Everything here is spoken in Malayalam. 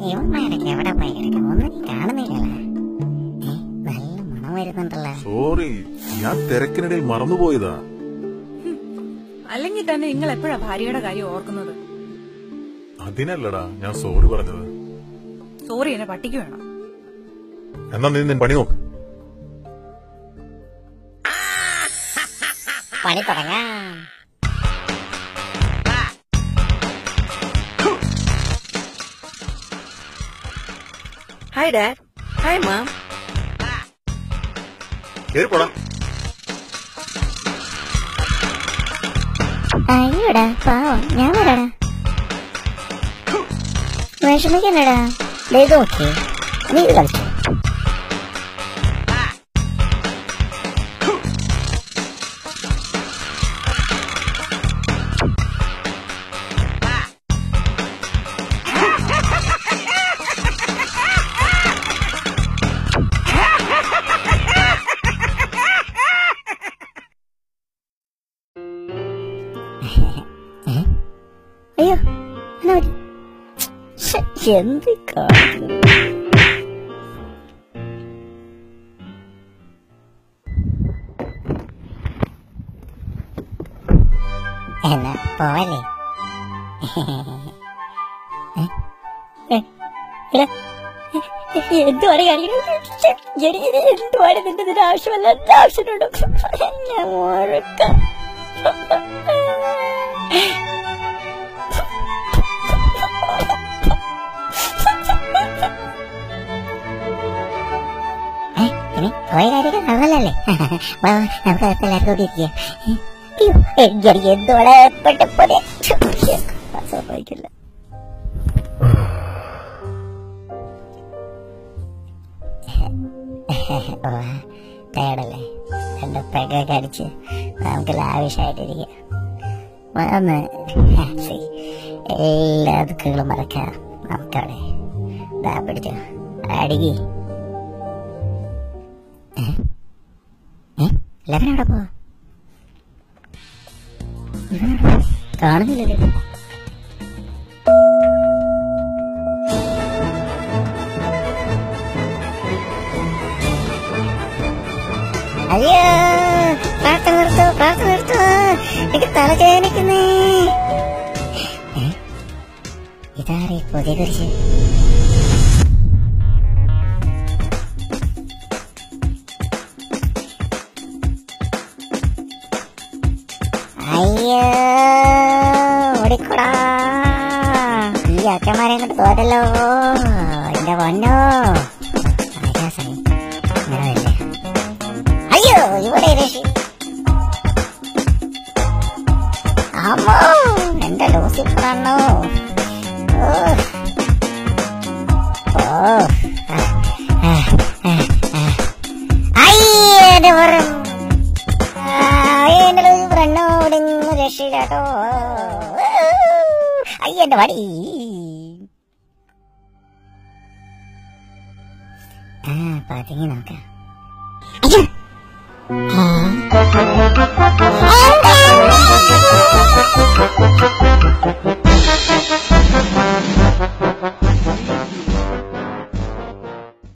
ഇവന്മാരൊക്കെ എവിടെ പോയി കിടക്കും? ഒന്നും കാണുന്നില്ലല്ലോ. നല്ല മണം വരുന്നുണ്ടല്ലോ. സോറി, ഞാൻ തിരക്കിനിടയിൽ മറന്നുപോയതാ. അല്ലെങ്കിൽ തന്നെ നിങ്ങൾ എപ്പോഴാ ഭാര്യയുടെ കാര്യം ഓർക്കുന്നത്? അതിനല്ലടാ ഞാൻ സോറി പറഞ്ഞത്. സോറി എന്നെ പട്ടിക്ക് വേണം. എന്നാ നീ പണി നോക്ക്. പണി തുടങ്ങാം. Hi, Dad. Hi, Mom. കേറിപ്പോടാ. അയ്യോടാ പാവം, ഞാൻ വരാടാ. വിഷമിക്കണ്ടടാ. ഇത് ഓക്കെ, നീ ഇത് കളിച്ചു. അയ്യോ എന്ത് കാണിക്കുന്നു? എന്നാ പോവല്ലേ? എന്തുവാണ് കാണിക്കുന്നത്? എന്തുവാണ് നിന്റെ ആവശ്യമല്ല, ആവശ്യമുണ്ടോ? ഞാൻ മുഴക്കാം. പോയ കാര്യങ്ങൾ നല്ലല്ലേ? നമുക്ക് എല്ലാവർക്കും ഇരിക്കുക. എന്തോടെ സംഭവിക്കില്ല. ടയർഡല്ലേ? രണ്ട് പെഗൊക്കെ അടിച്ച് നമുക്ക് ലാവിഷായിട്ടിരിക്കാം. എല്ലാ ദുഃഖങ്ങളും മറക്കാം നമുക്കവിടെ. ദാ പിടിച്ചോ, അടിക്കി. എല്ലാവരും അവിടെ പോവാ. കാണുന്നില്ലല്ലോ. അയ്യോ, പ്രാർത്ഥന നിർത്തോ, പ്രാർത്ഥന നിർത്തോ, എനിക്ക് തലചേനിക്കുന്നേ. ഇതാരെ പുതിയ കുറിച്ച്? അയ്യോ, ഓടിക്കൂടാ. ഈ അച്ഛന്മാരെ കൊണ്ട് തോറ്റല്ലോ. എന്റെ പൊന്നോ, അയ്യോ ഇവിടെ രക്ഷി. അമ്മോ, എന്റെ ലൂസിഫറാണോ? അയ്യോ എന്റെ ലൂസിഫറോട് രക്ഷിട്ടോ. അയ്യ എന്റെ വടി. പതുങ്ങി നോക്കാം. അയ്യോ